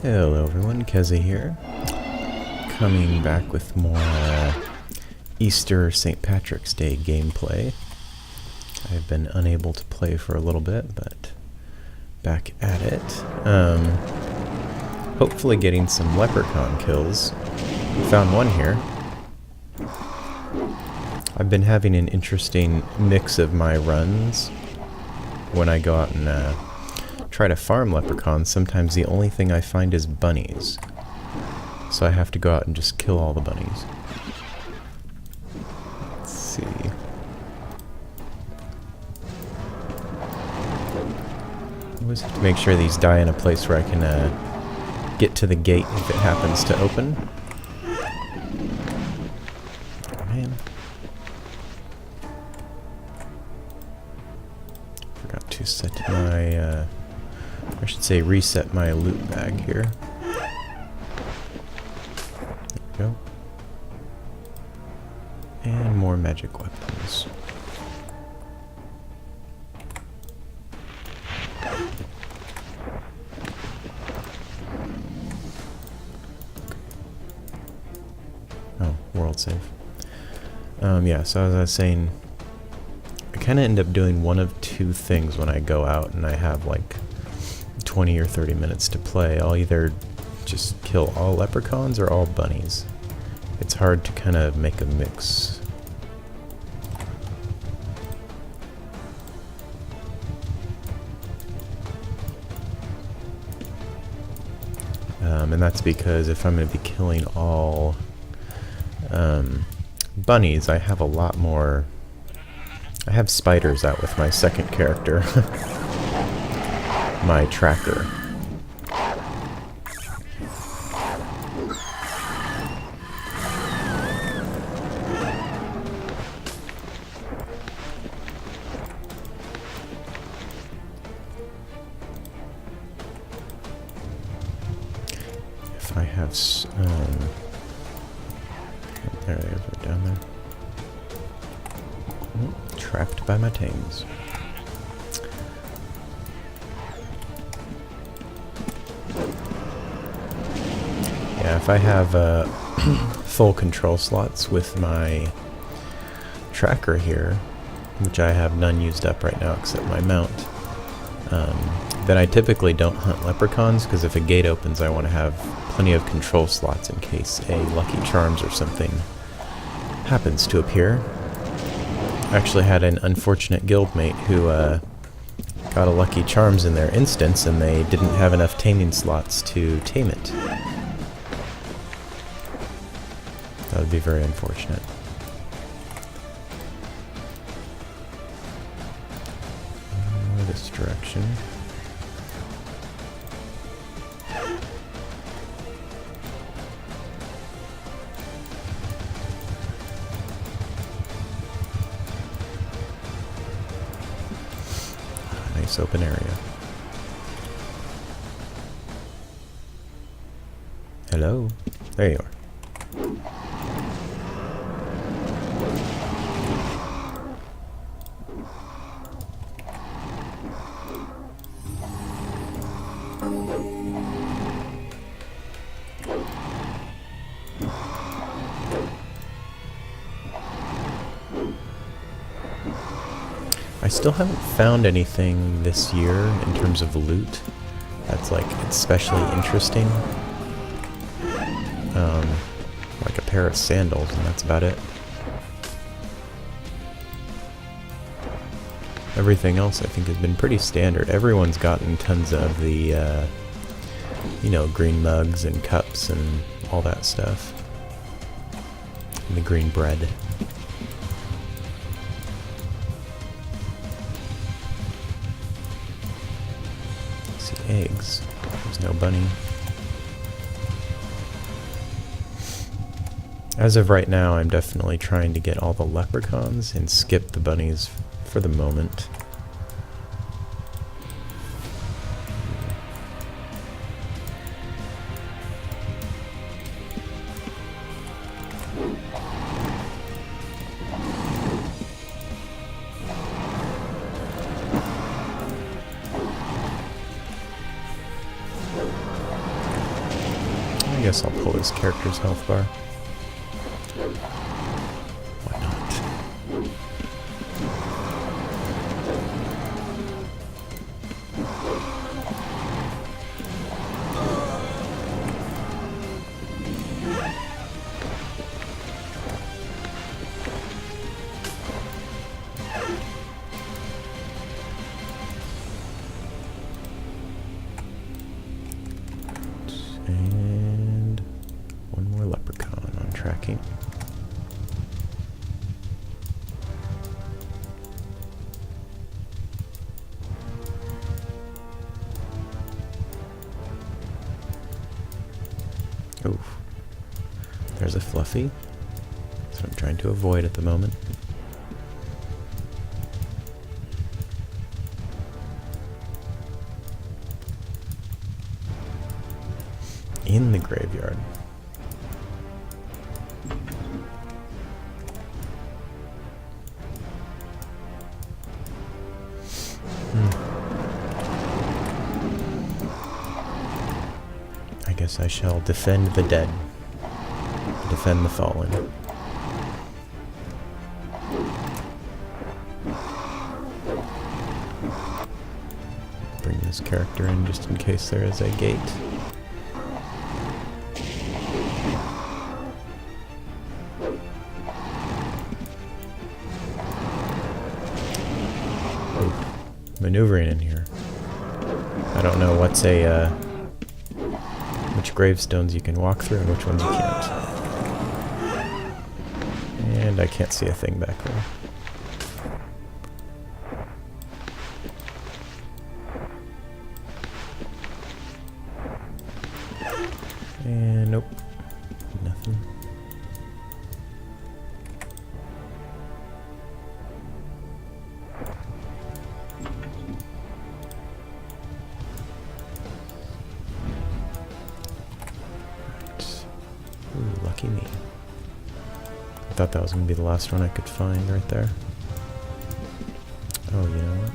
Hello everyone, Keza here, coming back with more Easter St. Patrick's Day gameplay. I've been unable to play for a little bit, but back at it. Hopefully getting some Leprechaun kills. Found one here. I've been having an interesting mix of my runs. When I go out and try to farm leprechauns, sometimes the only thing I find is bunnies. So I have to go out and just kill all the bunnies. Let's see. I always have to make sure these die in a place where I can get to the gate if it happens to open. Oh, man. Forgot to set my... I should say reset my loot bag here. There we go. And more magic weapons. Oh, world save. Yeah, so as I was saying, I kind of end up doing one of two things when I go out and I have like 20 or 30 minutes to play. I'll either just kill all leprechauns or all bunnies. It's hard to kind of make a mix. And that's because if I'm going to be killing all bunnies, I have a lot more... I have spiders out with my second character. My tracker. If I have there they are, down there. Oh, trapped by my tames. Yeah, if I have full control slots with my tracker here, which I have none used up right now except my mount, then I typically don't hunt leprechauns, because if a gate opens I want to have plenty of control slots in case a Lucky Charms or something happens to appear. I actually had an unfortunate guildmate who got a Lucky Charms in their instance and they didn't have enough taming slots to tame it. That would be very unfortunate. More this direction. Nice open area. Hello. There you are. I still haven't found anything this year in terms of loot that's like especially interesting. Like a pair of sandals, and that's about it. Everything else I think has been pretty standard. Everyone's gotten tons of the, you know, green mugs and cups and all that stuff. And the green bread. Eggs. There's no bunny. As of right now, I'm definitely trying to get all the leprechauns and skip the bunnies for the moment. I guess I'll pull his character's health bar. Why not? And one more Leprechaun on tracking. Oof. There's a Fluffy. That's what I'm trying to avoid at the moment. In the graveyard. I guess I shall defend the dead. Defend the fallen. Bring this character in just in case there is a gate. Maneuvering in here. I don't know what's which gravestones you can walk through and which ones you can't. And I can't see a thing back there. And nope. Nothing. Ooh, lucky me. I thought that was going to be the last one I could find right there. Oh, you know what?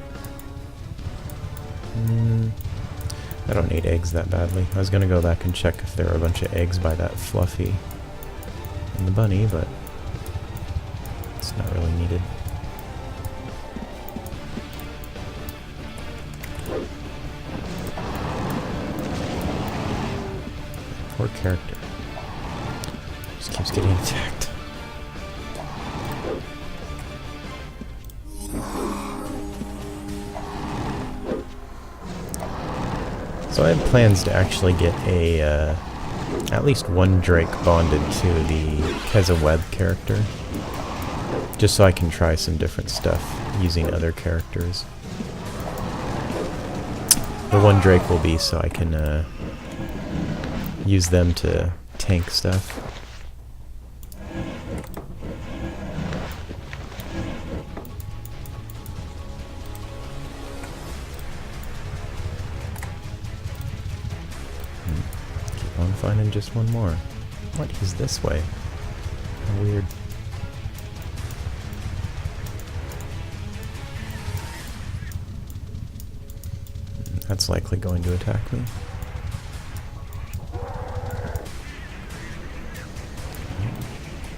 I don't need eggs that badly. I was going to go back and check if there were a bunch of eggs by that Fluffy and the bunny, but it's not really needed. Poor character. Just keeps getting attacked. So I had plans to actually get a, at least one Drake bonded to the Keza web character. Just so I can try some different stuff using other characters. The one Drake will be so I can, use them to tank stuff. Keep on finding just one more. What? He's this way. How weird. That's likely going to attack me.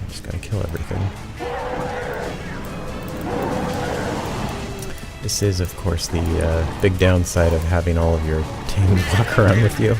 Just gotta kill everything. This is, of course, the big downside of having all of your team walk around with you.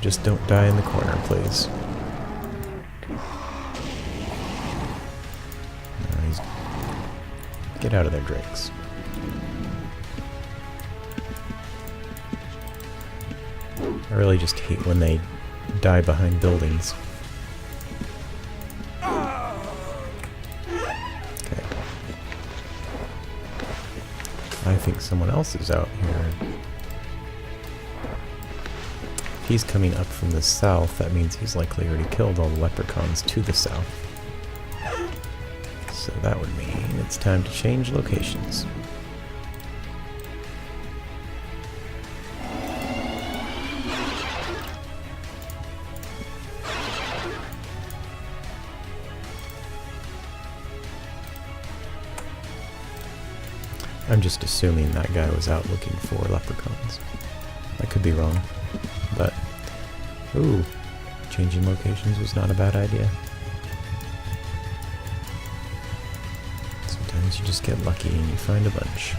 Just don't die in the corner, please. Get out of there, Drakes. I really just hate when they die behind buildings. Okay. I think someone else is out here. If he's coming up from the south, that means he's likely already killed all the leprechauns to the south. So that would mean it's time to change locations. I'm just assuming that guy was out looking for leprechauns. I could be wrong, but ooh, changing locations was not a bad idea. Sometimes you just get lucky and you find a bunch.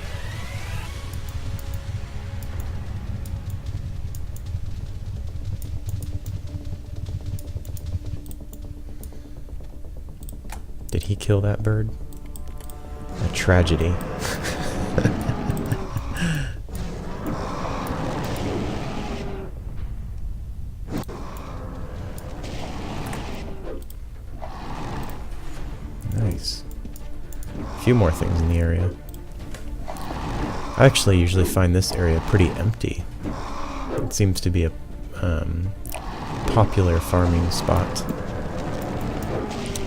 Did he kill that bird? A tragedy. Nice. A few more things in the area. I actually usually find this area pretty empty. It seems to be a popular farming spot.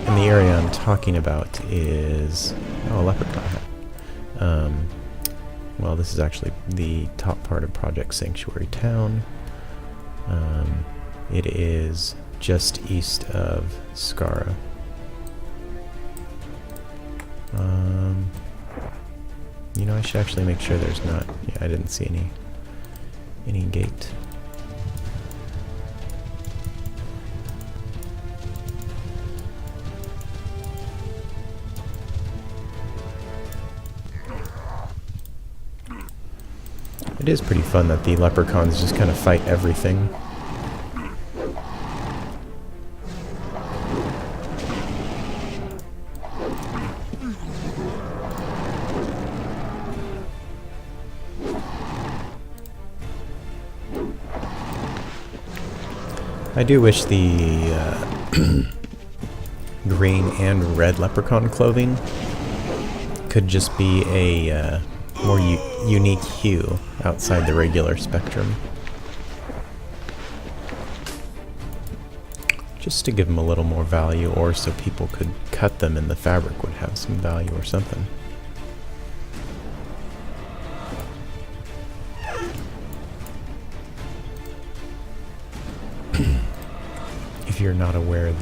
And the area I'm talking about is... oh, a leprechaun hat. Well, this is actually the top part of Project Sanctuary Town. It is just east of Skara. You know, I should actually make sure there's not... yeah, I didn't see any gate. It is pretty fun that the leprechauns just kind of fight everything. I do wish the green and red leprechaun clothing could just be a more unique hue outside the regular spectrum. Just to give them a little more value, or so people could cut them and the fabric would have some value or something. If you're not aware,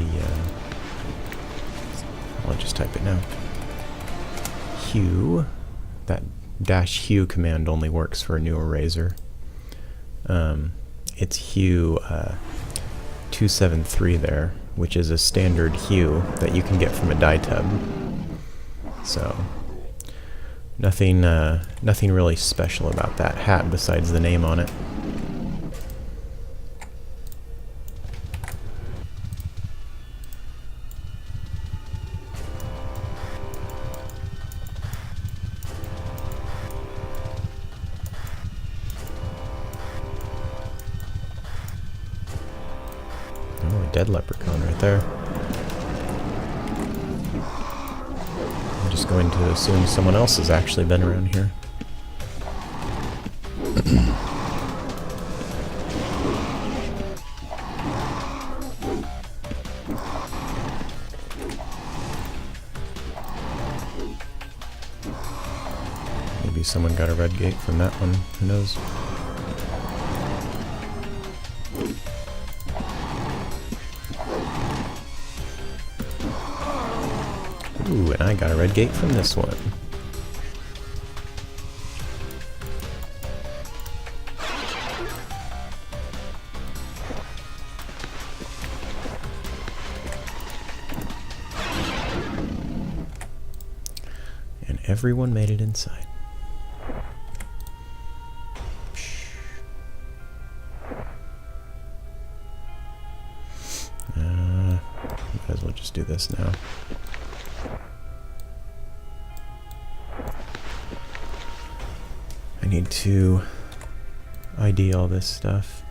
I'll just type it now. Hue, that -hue command only works for a newer Razor. It's hue 273 there, which is a standard hue that you can get from a dye tub. So nothing really special about that hat besides the name on it. Dead leprechaun right there. I'm just going to assume someone else has actually been around here. Maybe someone got a red gate from that one. Who knows? Ooh, and I got a red gate from this one. And everyone made it inside. Might as well just do this now. I need to ID all this stuff.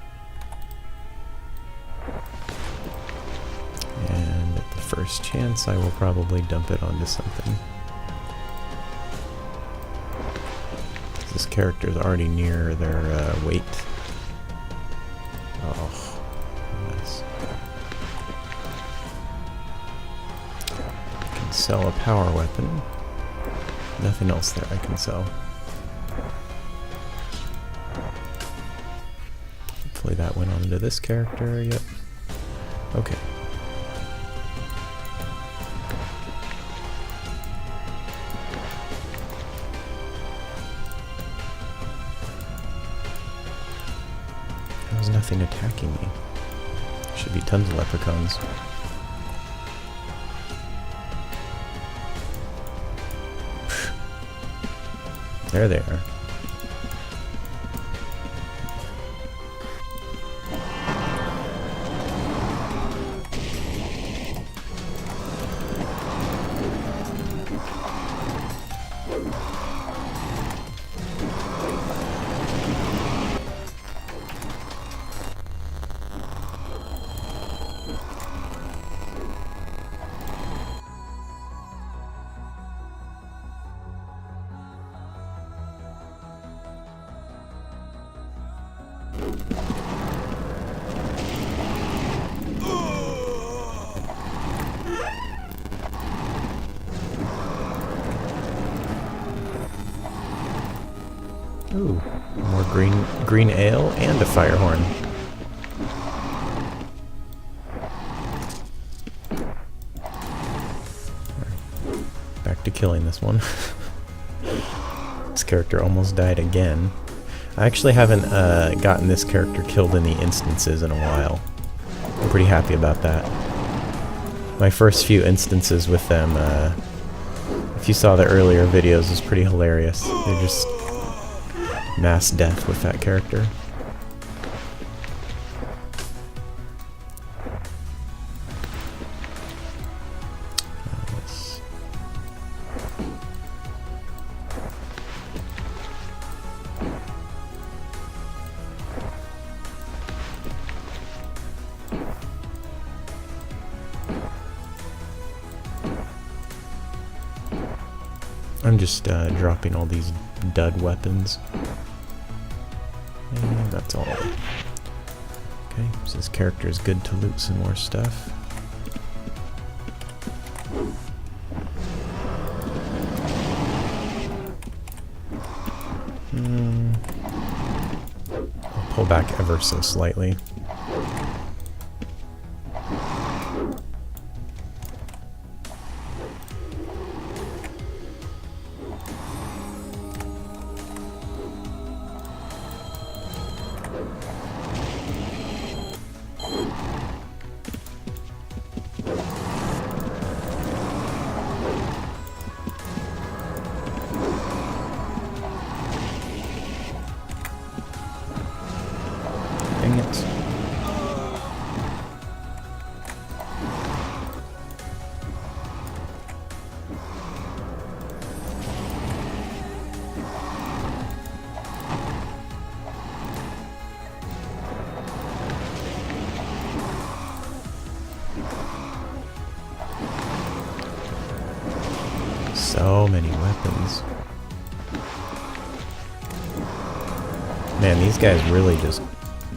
first chance, I will probably dump it onto something. This character is already near their weight. Oh, nice. I can sell a power weapon. Nothing else there I can sell. Hopefully that went onto this character. Yep. Okay. There's nothing attacking me. Should be tons of leprechauns. There they are. Ooh, more green ale and a fire horn. Back to killing this one. This character almost died again. I actually haven't gotten this character killed in the instances in a while. I'm pretty happy about that. My first few instances with them, if you saw the earlier videos, was pretty hilarious. They're just mass death with that character. I'm just dropping all these dud weapons. And that's all. Okay, so this character is good to loot some more stuff. I'll pull back ever so slightly. Dang it. So many weapons. Man, these guys really just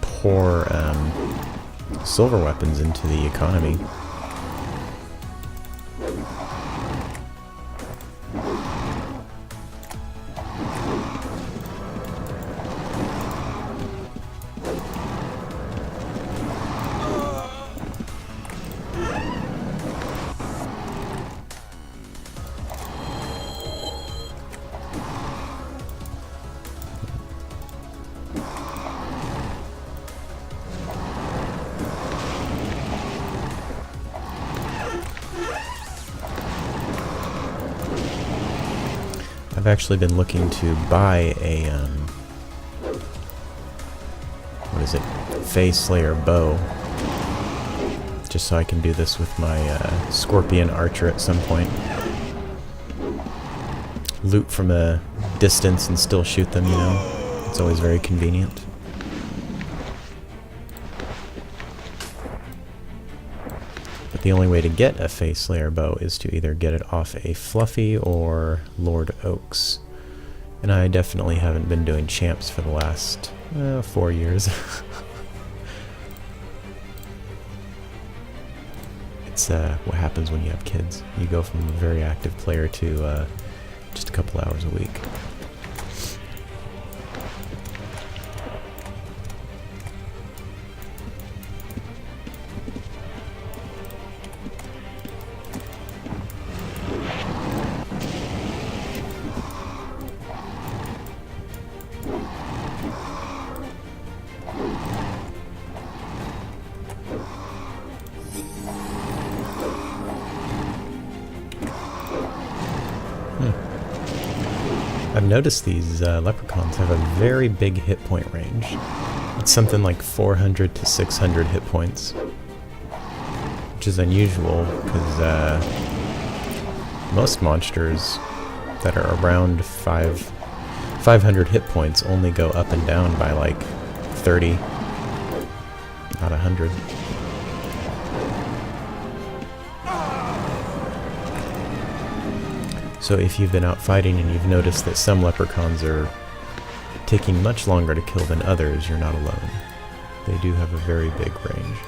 pour silver weapons into the economy. I've actually been looking to buy a, what is it, Fae Slayer bow, just so I can do this with my Scorpion Archer at some point. Loot from a distance and still shoot them, you know, it's always very convenient. But the only way to get a Face Slayer bow is to either get it off a Fluffy or Lord Oaks. And I definitely haven't been doing champs for the last 4 years. It's what happens when you have kids. You go from a very active player to just a couple hours a week. I've noticed these leprechauns have a very big hit point range. It's something like 400 to 600 hit points, which is unusual because most monsters that are around 500 hit points only go up and down by like 30, not 100. So if you've been out fighting and you've noticed that some leprechauns are taking much longer to kill than others, you're not alone. They do have a very big range.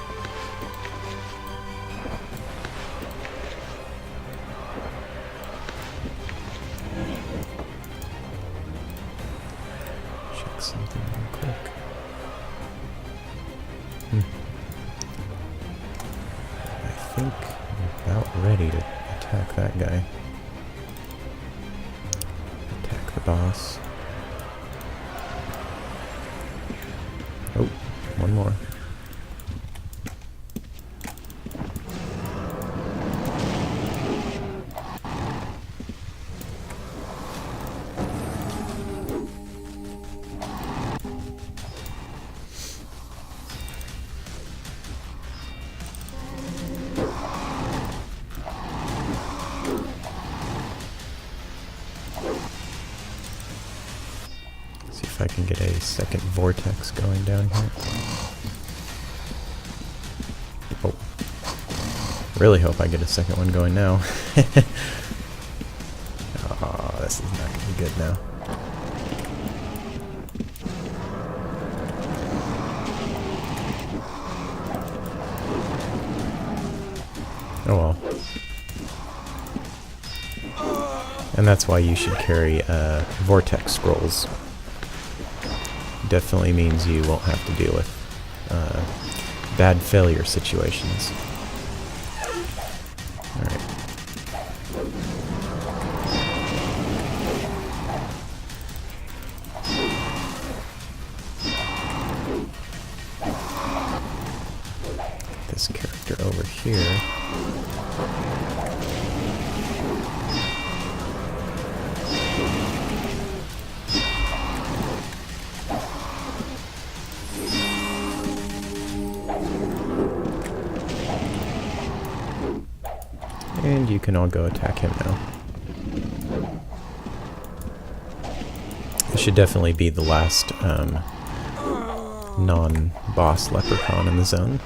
Check something real quick. I think I'm about ready to attack that guy. The boss. Oh, one more. I can get a second vortex going down here. Oh. Really hope I get a second one going now. Oh, this is not going to be good now. Oh well. And that's why you should carry vortex scrolls. Definitely means you won't have to deal with bad failure situations. Alright. This character over here. And you can all go attack him now. This should definitely be the last non-boss leprechaun in the zone.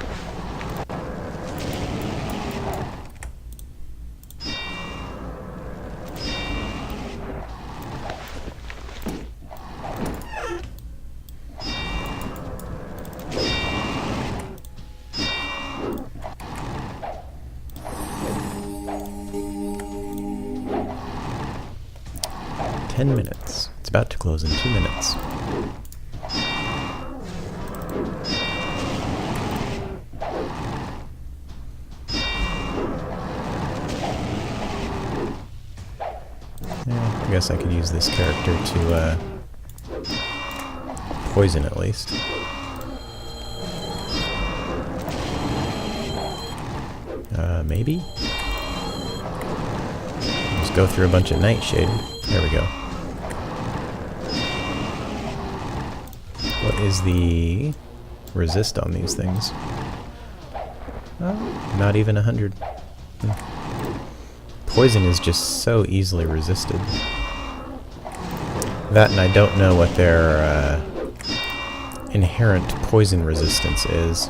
Minutes. It's about to close in 2 minutes. Yeah, I guess I could use this character to poison at least. Maybe? Just go through a bunch of Nightshade. There we go. What is the resist on these things? Oh, not even 100. Poison is just so easily resisted. That, and I don't know what their inherent poison resistance is.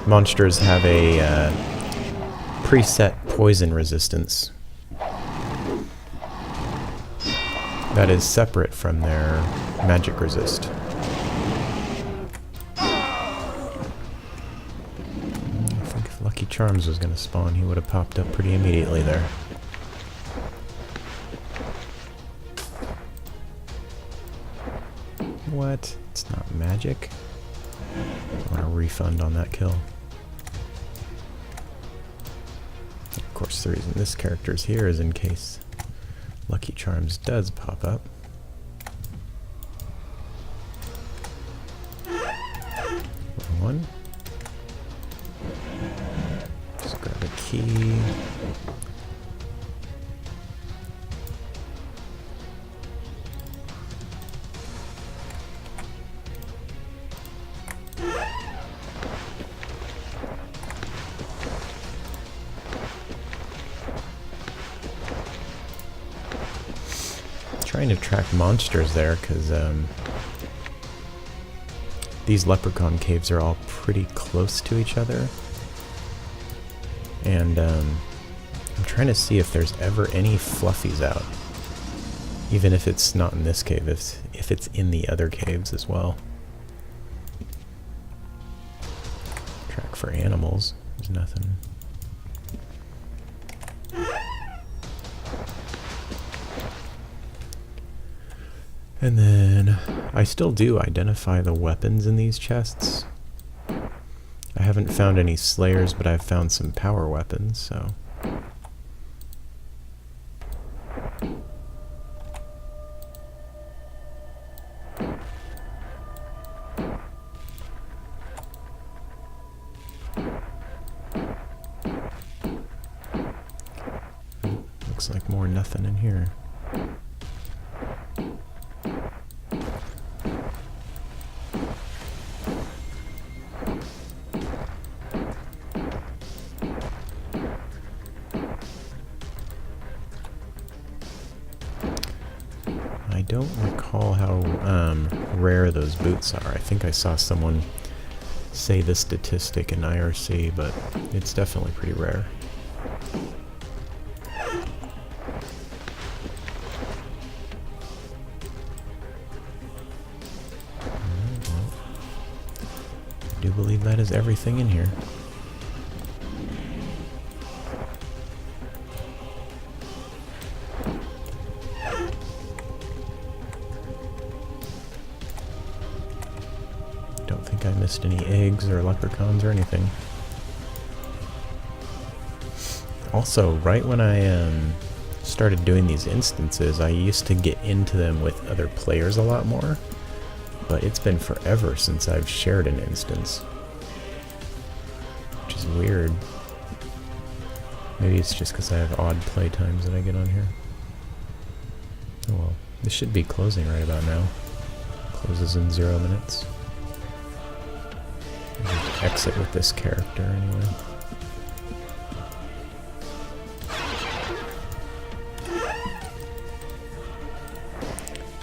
monsters have a preset poison resistance that is separate from their magic resist. I think if Lucky Charms was going to spawn, he would have popped up pretty immediately there. What? It's not magic? I want a refund on that kill. Of course, the reason this character's here is in case Lucky Charms does pop up. Wrong one. Just grab a key. Trying to track monsters there because these leprechaun caves are all pretty close to each other, and I'm trying to see if there's ever any fluffies out, even if it's not in this cave, if it's in the other caves as well. Track for animals. There's nothing. And then I still do identify the weapons in these chests. I haven't found any slayers, but I've found some power weapons, so. Looks like more nothing in here. I don't recall how rare those boots are. I think I saw someone say the statistic in IRC, but it's definitely pretty rare. I do believe that is everything in here. Don't think I missed any eggs or leprechauns or anything. Also, right when I started doing these instances, I used to get into them with other players a lot more, but it's been forever since I've shared an instance, which is weird. Maybe it's just because I have odd play times that I get on here. Oh well, this should be closing right about now. Closes in 0 minutes. Just exit with this character anyway.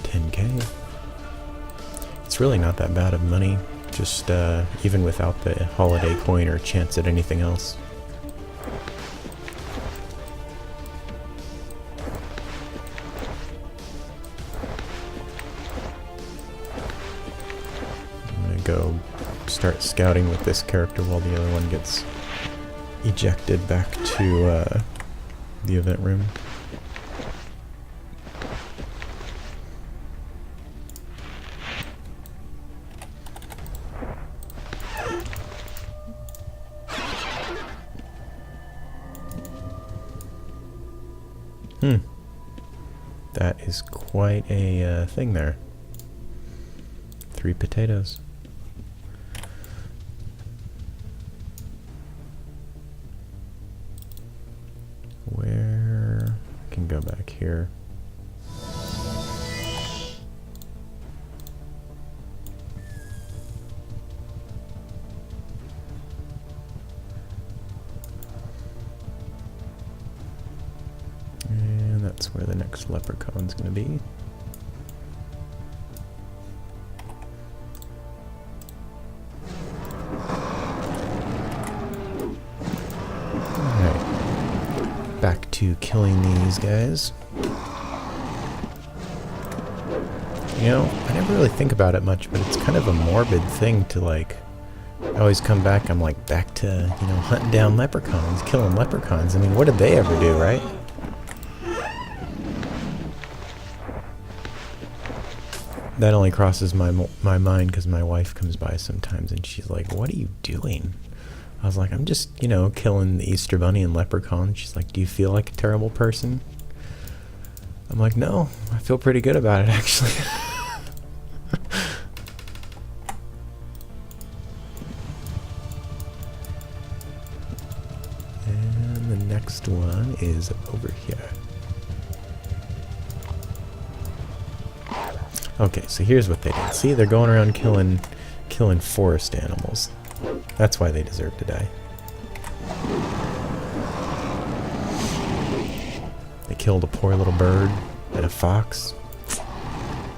$10K. It's really not that bad of money, just even without the holiday coin or chance at anything else. I'm gonna go start scouting with this character while the other one gets ejected back to the event room. That is quite a thing there. 3 potatoes. Where I can go back here. And that's where the next leprechaun's gonna be. back to killing these guys. You know, I never really think about it much, but it's kind of a morbid thing to, like, I always come back, I'm like, back to, you know, hunting down leprechauns, killing leprechauns. I mean, what did they ever do, right? That only crosses my mind because my wife comes by sometimes and she's like, what are you doing? I was like, I'm just, you know, killing the Easter Bunny and leprechaun. She's like, do you feel like a terrible person? I'm like, no, I feel pretty good about it, actually. And the next one is over here. Okay, so here's what they did. See, they're going around killing forest animals. That's why they deserve to die. They killed a poor little bird and a fox.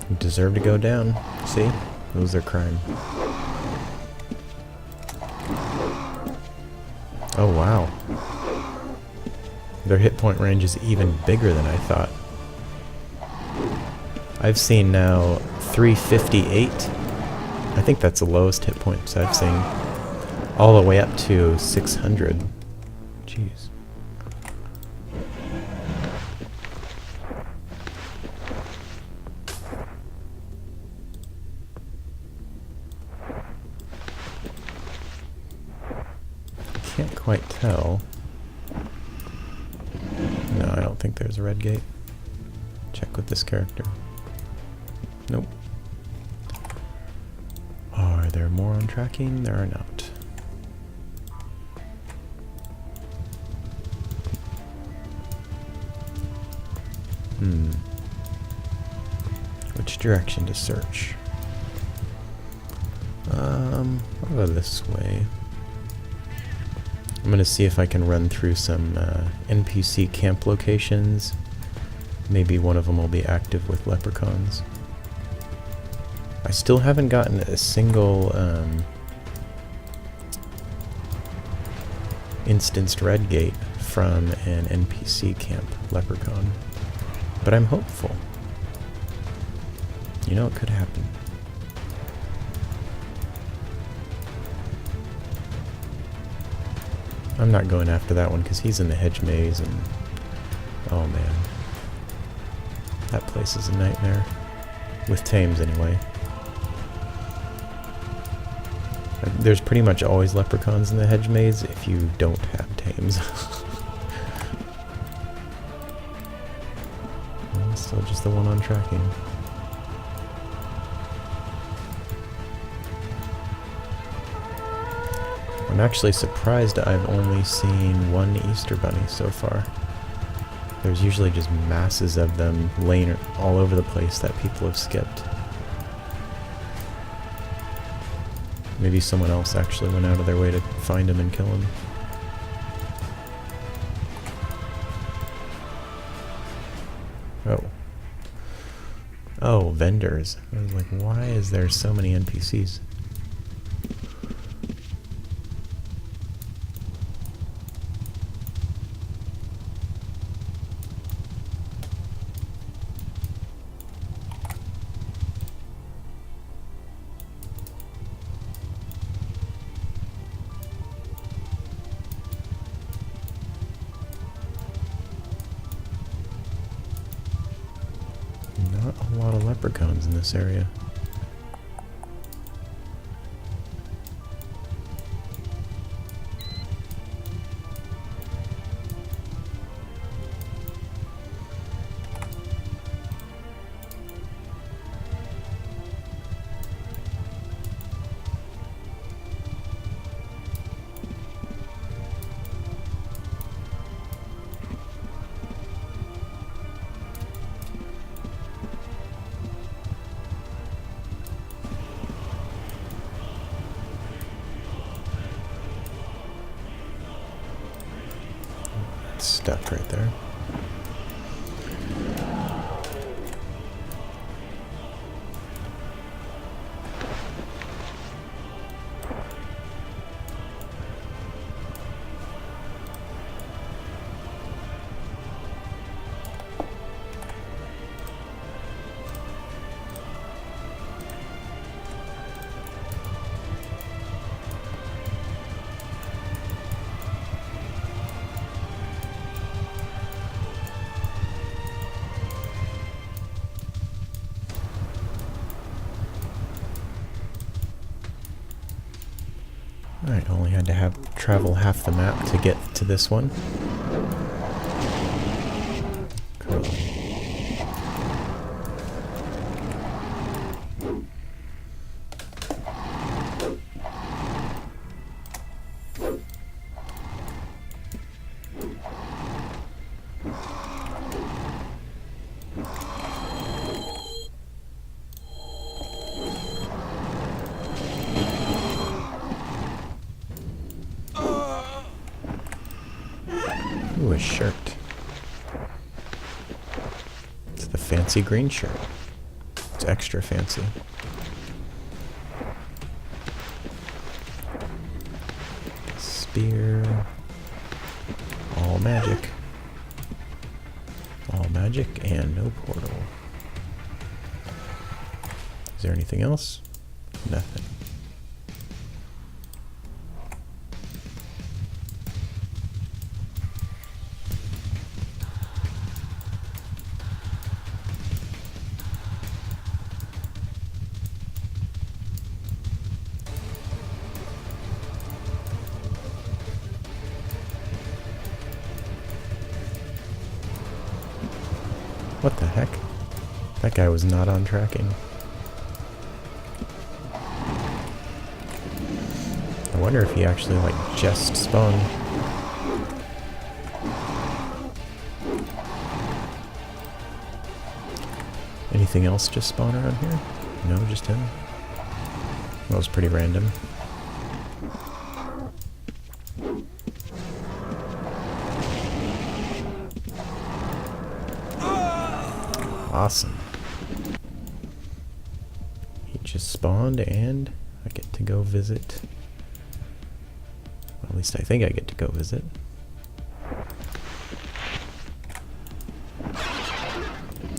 Who deserve to go down. See? It was their crime. Oh, wow. Their hit point range is even bigger than I thought. I've seen now 358. I think that's the lowest hit points I've seen. All the way up to 600. Jeez. Can't quite tell. No, I don't think there's a red gate. Check with this character. Nope. Are there more on tracking? There are not. Which direction to search? I'll go this way. I'm gonna see if I can run through some NPC camp locations. Maybe one of them will be active with leprechauns. I still haven't gotten a single instanced red gate from an NPC camp leprechaun, but I'm hopeful. You know, it could happen. I'm not going after that one because he's in the hedge maze and oh man, that place is a nightmare. With tames anyway. There's pretty much always leprechauns in the hedge maze if you don't have tames. Well, still just the one on tracking. I'm actually surprised I've only seen one Easter bunny so far. There's usually just masses of them laying all over the place that people have skipped. Maybe someone else actually went out of their way to find him and kill him. Oh. Oh, vendors. I was like, why is there so many NPCs? Not a lot of leprechauns in this area. Stuck right there. Alright, only had to travel half the map to get to this one. Cool. Ooh, a shirt. It's the fancy green shirt. It's extra fancy. Spear. All magic. All magic and no portal. Is there anything else? Nothing. What the heck? That guy was not on tracking. I wonder if he actually, like, just spawned. Anything else just spawn around here? No, just him? That was pretty random. Awesome. He just spawned and I get to go visit. Well, at least I think I get to go visit.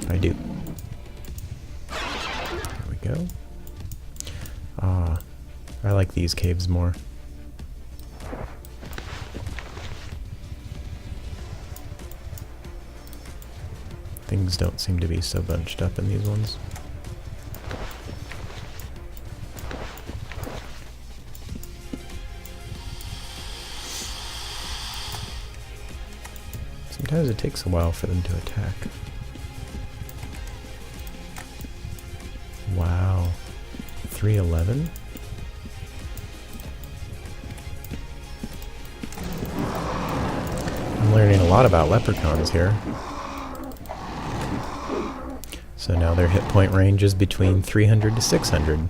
I do. There we go. Ah, I like these caves more. Things don't seem to be so bunched up in these ones. Sometimes it takes a while for them to attack. Wow. 311? I'm learning a lot about leprechauns here. So now their hit point range is between 300 to 600.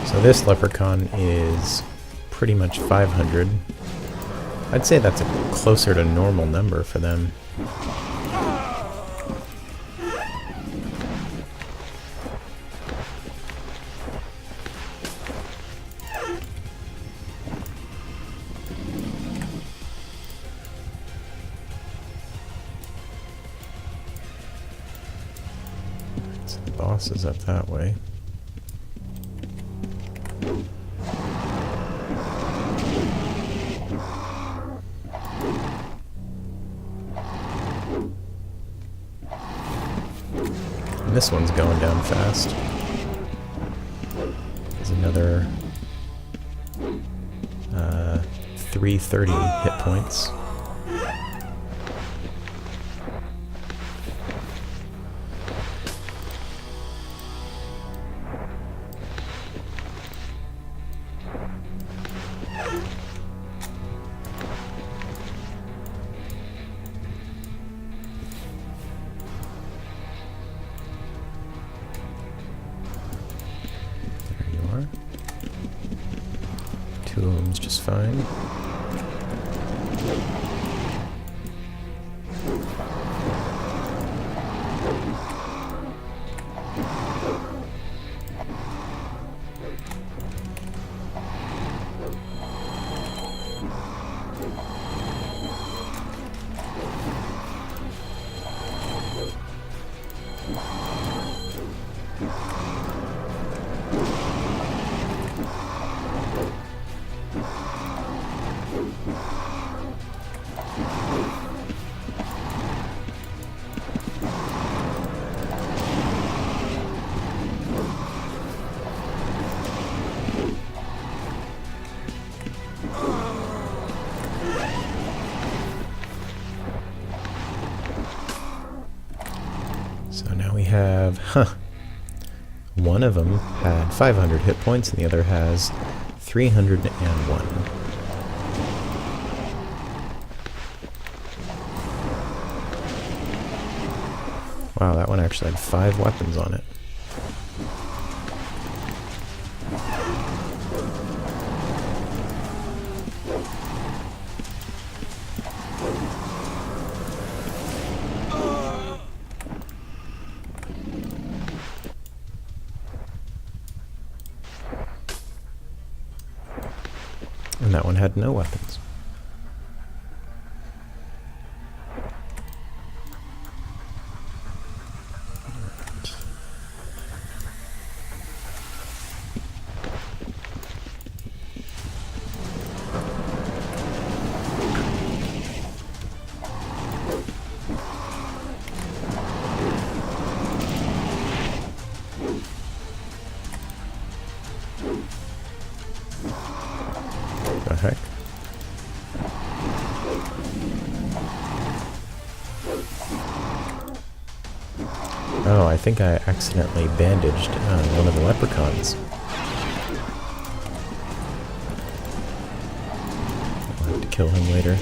So this leprechaun is pretty much 500. I'd say that's closer to normal number for them. So the boss is up that way. And this one's going down fast. There's another 330 hit points. Boom's just fine. So now we have, one of them had 500 hit points and the other has 301. Wow, that one actually had 5 weapons on it. And that one had no weapons. The heck? Oh, I think I accidentally bandaged one of the leprechauns. I'll have to kill him later.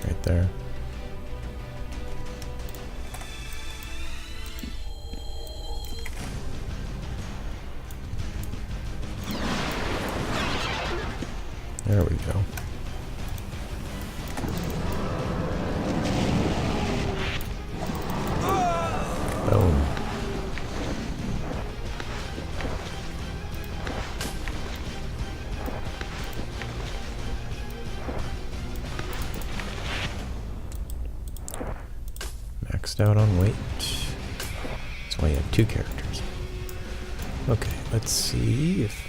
Right there. There we go. Boom. Maxed out on weight. That's why you have 2 characters. Okay, let's see if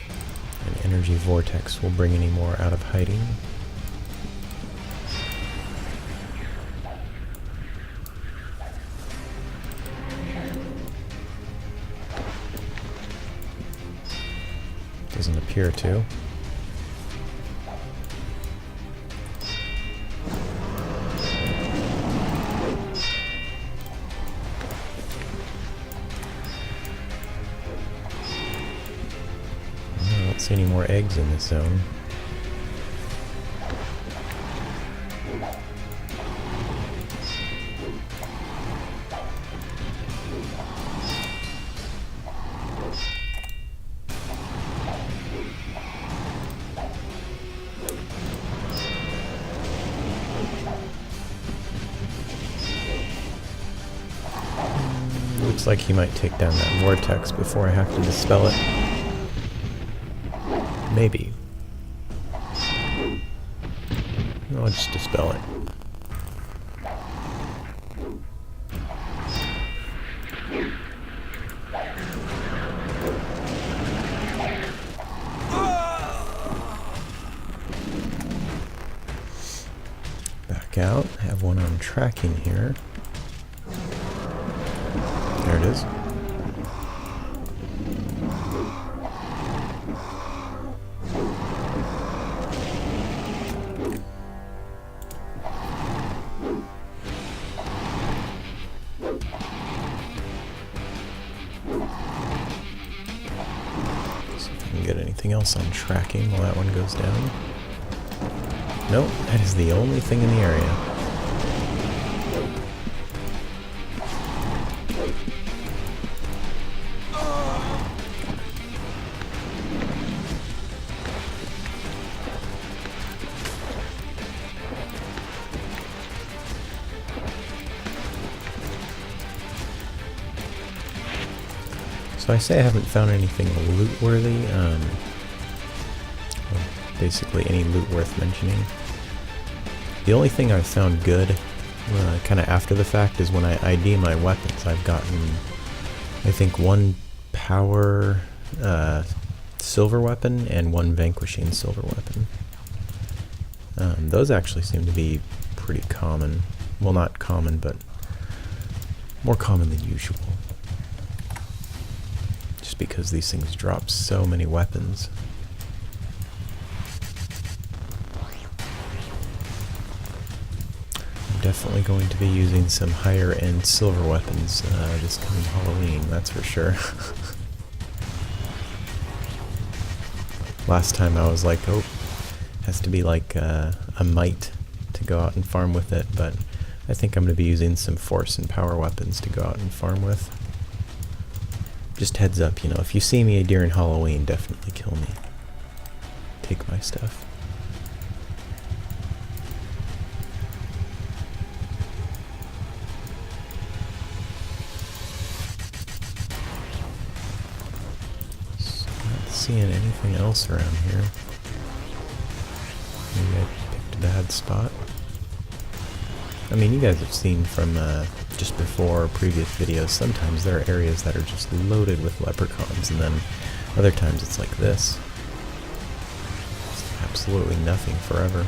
an energy vortex will bring any more out of hiding. Doesn't appear to. I don't see any more eggs in this zone. Looks like he might take down that vortex before I have to dispel it. Maybe. I'll just dispel it. out. I have one on tracking here. There it is. See if I can get anything else on tracking while that one goes down. Nope, that is the only thing in the area. So I say I haven't found anything loot-worthy, well, basically any loot worth mentioning. The only thing I've found good, kind of after the fact, is when I ID my weapons. I've gotten, I think, one power silver weapon and one vanquishing silver weapon. Those actually seem to be pretty common. Well, not common, but more common than usual. Just because these things drop so many weapons. I'm definitely going to be using some higher end silver weapons this coming Halloween, that's for sure. Last time I was like, oh, has to be like a mite to go out and farm with it, but I think I'm going to be using some force and power weapons to go out and farm with. Just heads up, you know, if you see me during Halloween, definitely kill me. Take my stuff. Not seeing anything else around here. Maybe I picked a bad spot. I mean, you guys have seen from just before previous videos, sometimes there are areas that are just loaded with leprechauns, and then other times it's like this. Just absolutely nothing forever.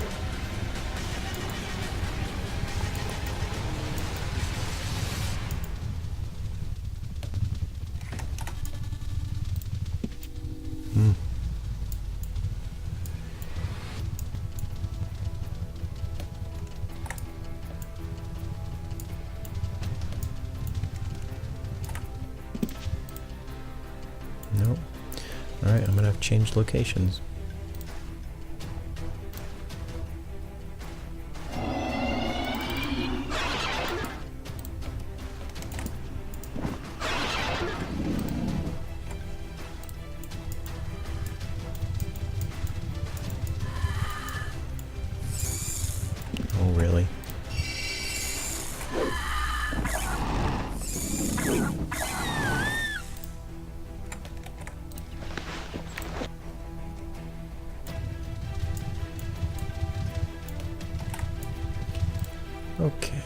Nope. Alright, I'm gonna have to change locations. Oh, really? Okay.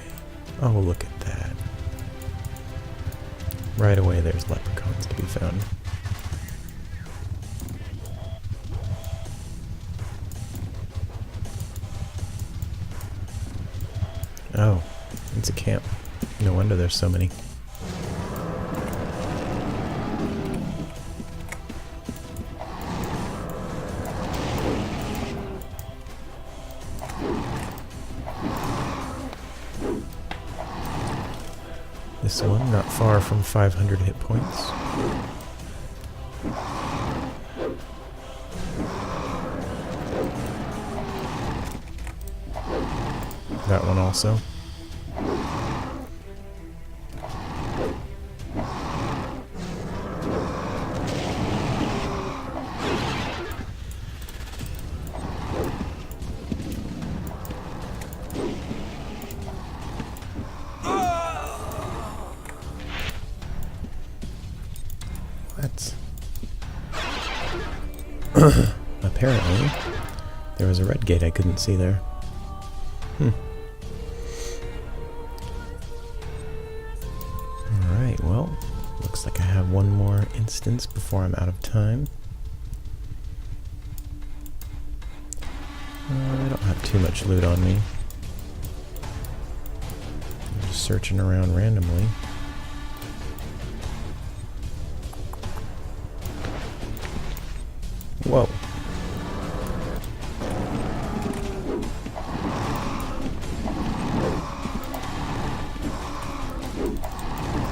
Oh, look at that. Right away there's leprechauns to be found. Oh, it's a camp. No wonder there's so many. This one, not far from 500 hit points. That one also. Apparently, there was a red gate I couldn't see there. Alright, well, looks like I have one more instance before I'm out of time. I don't have too much loot on me. searching around randomly. Whoa.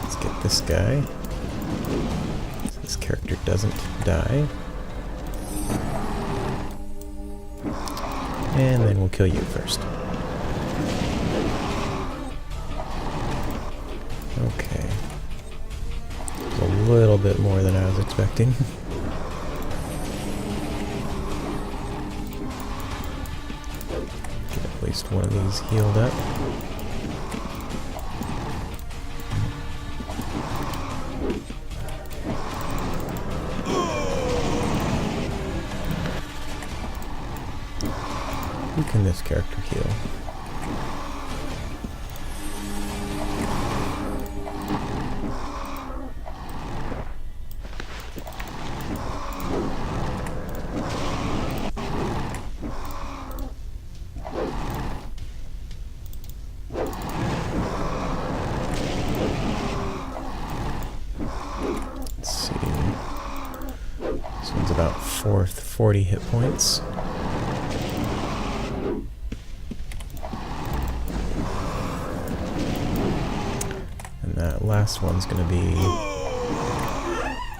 Let's get this guy. So this character doesn't die. And then we'll kill you first. Okay. It's a little bit more than I was expecting. Get at least one of these healed up. Who can this character heal? Let's see. This one's about 40 hit points. That last one's going to be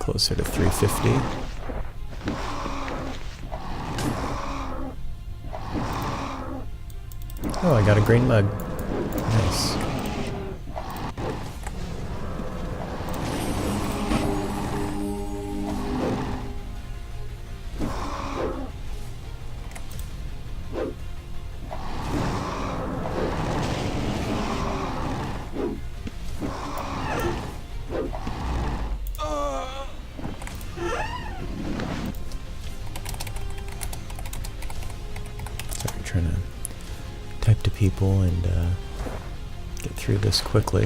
closer to 350. Oh, I got a green mug. Nice. Trying to type to people and get through this quickly.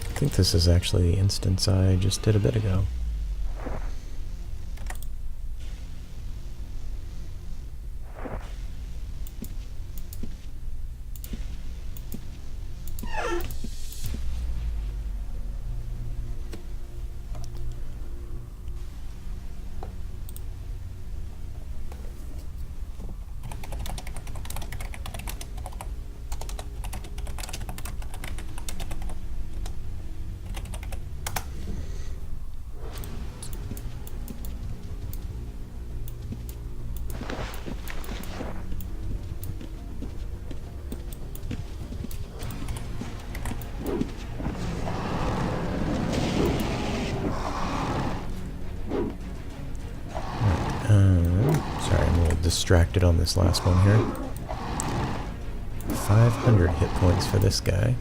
I think this is actually the instance I just did a bit ago. Sorry, I'm a little distracted on this last one here. 500 hit points for this guy.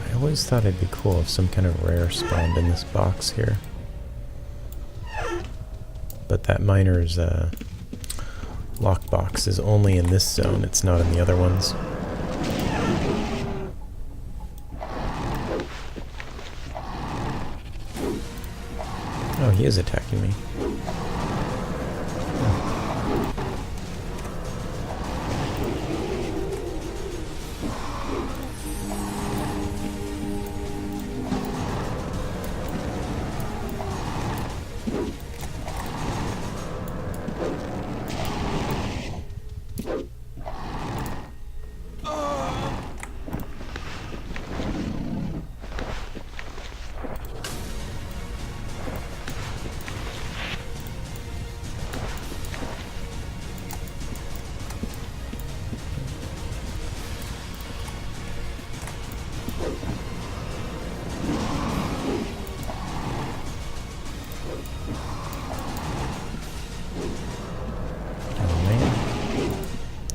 I always thought it'd be cool if some kind of rare spawned in this box here. But that miner's lockbox is only in this zone, it's not in the other ones. Oh, he is attacking me.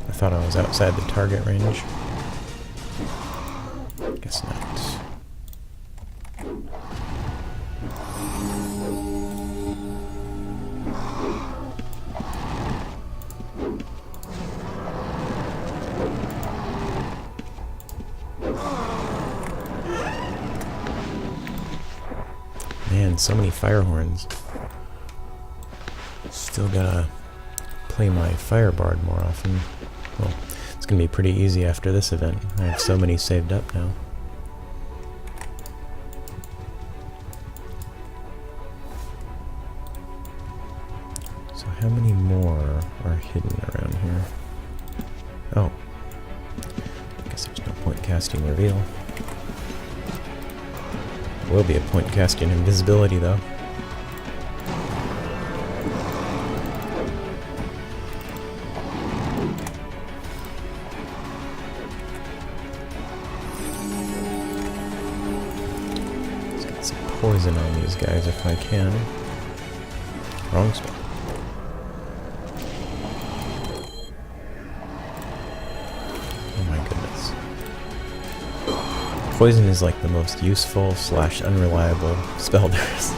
I thought I was outside the target range. Guess not. so many fire horns. Still gotta play my fire bard more often. Well, it's gonna be pretty easy after this event. I have so many saved up now. So how many more are hidden around here? Oh. I guess there's no point casting reveal. Will be a point casting invisibility though. Let's get some poison on these guys if I can. Wrong spot. Oh my goodness. Poison is like the most useful / unreliable spell there is.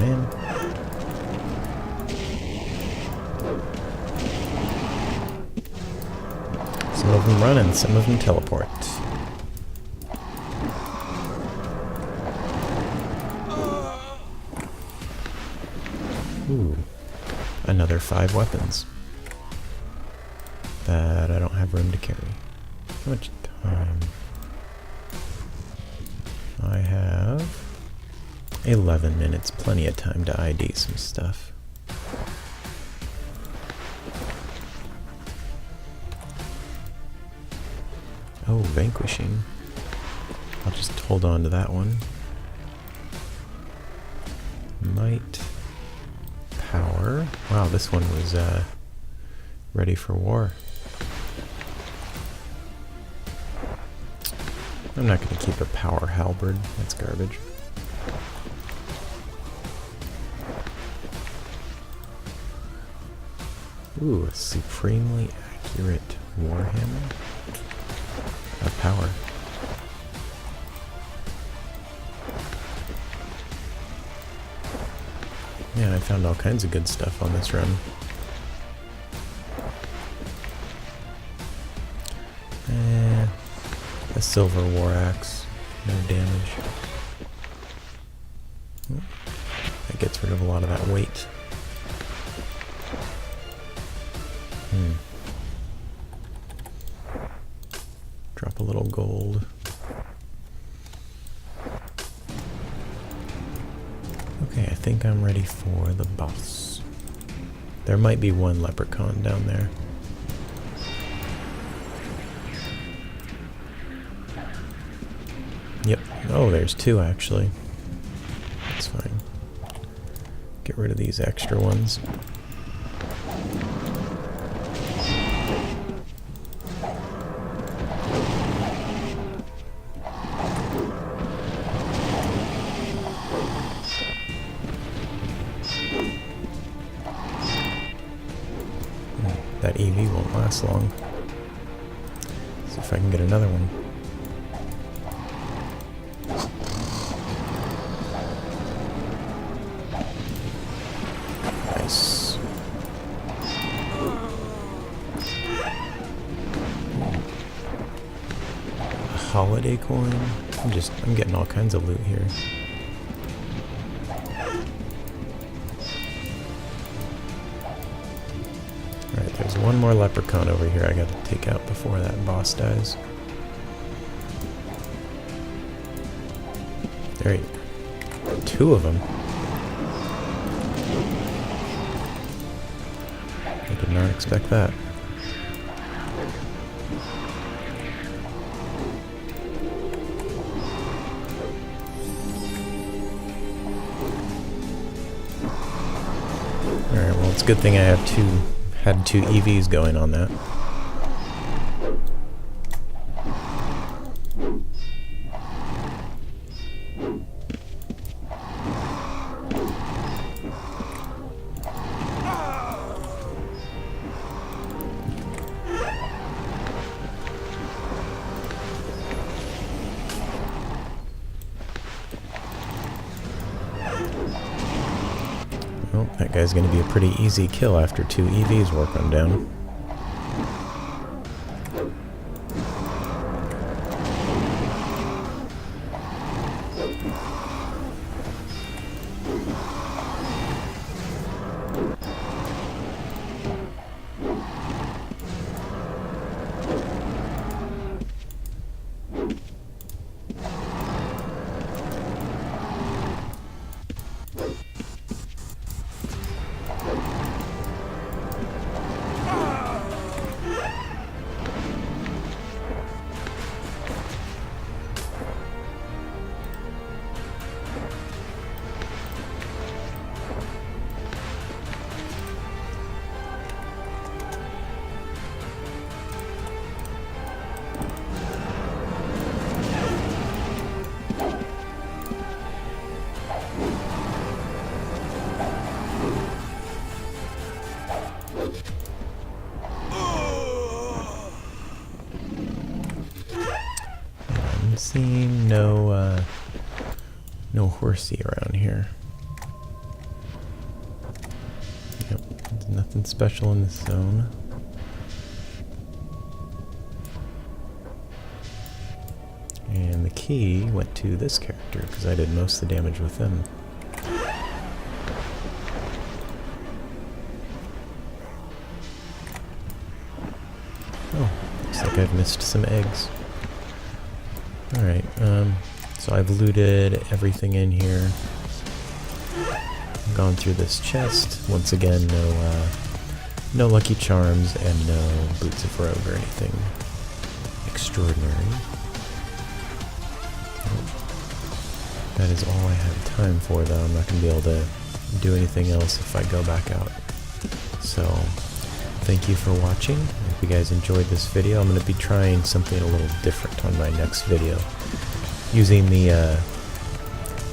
Man. Some of them run and some of them teleport. Ooh. Another 5 weapons that I don't have room to carry. How much time? I have 11 minutes, plenty of time to ID some stuff. Oh, vanquishing. I'll just hold on to that one. Might. Power. Wow, this one was ready for war. I'm not going to keep a power halberd. That's garbage. Ooh, a supremely accurate warhammer of power. Man, I found all kinds of good stuff on this run. A silver war axe, no damage. Oh, that gets rid of a lot of that weight. Drop a little gold. Okay, I think I'm ready for the boss. There might be one leprechaun down there. Yep. Oh, there's 2 actually. That's fine. Get rid of these extra ones. That EV won't last long. See if I can get another one. Nice. A holiday coin? I'm getting all kinds of loot here. Alright, there's one more leprechaun over here I gotta take out before that boss dies. There you go. 2 of them. I did not expect that. Alright, well it's a good thing I have 2 Had 2 EVs going on that. Well, that guy's going to be a pretty easy kill after 2 EVs work him down. I'm seeing no horsey around here. Yep, there's nothing special in this zone. And the key went to this character because I did most of the damage with them. Oh, looks like I've missed some eggs. Alright, so I've looted everything in here. Gone through this chest. Once again, no lucky charms and no boots of rogue or anything extraordinary. That is all I have time for, though. I'm not going to be able to do anything else if I go back out. So, thank you for watching. If you guys enjoyed this video, I'm going to be trying something a little different on my next video. Using the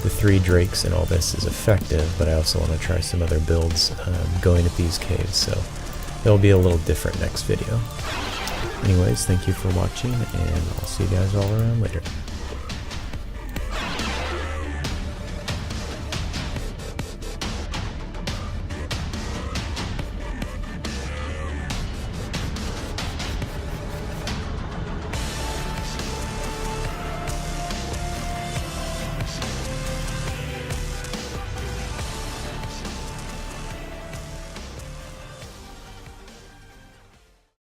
3 drakes and all this is effective, but I also want to try some other builds going at these caves, so it'll be a little different next video. Anyways, thank you for watching, and I'll see you guys all around later.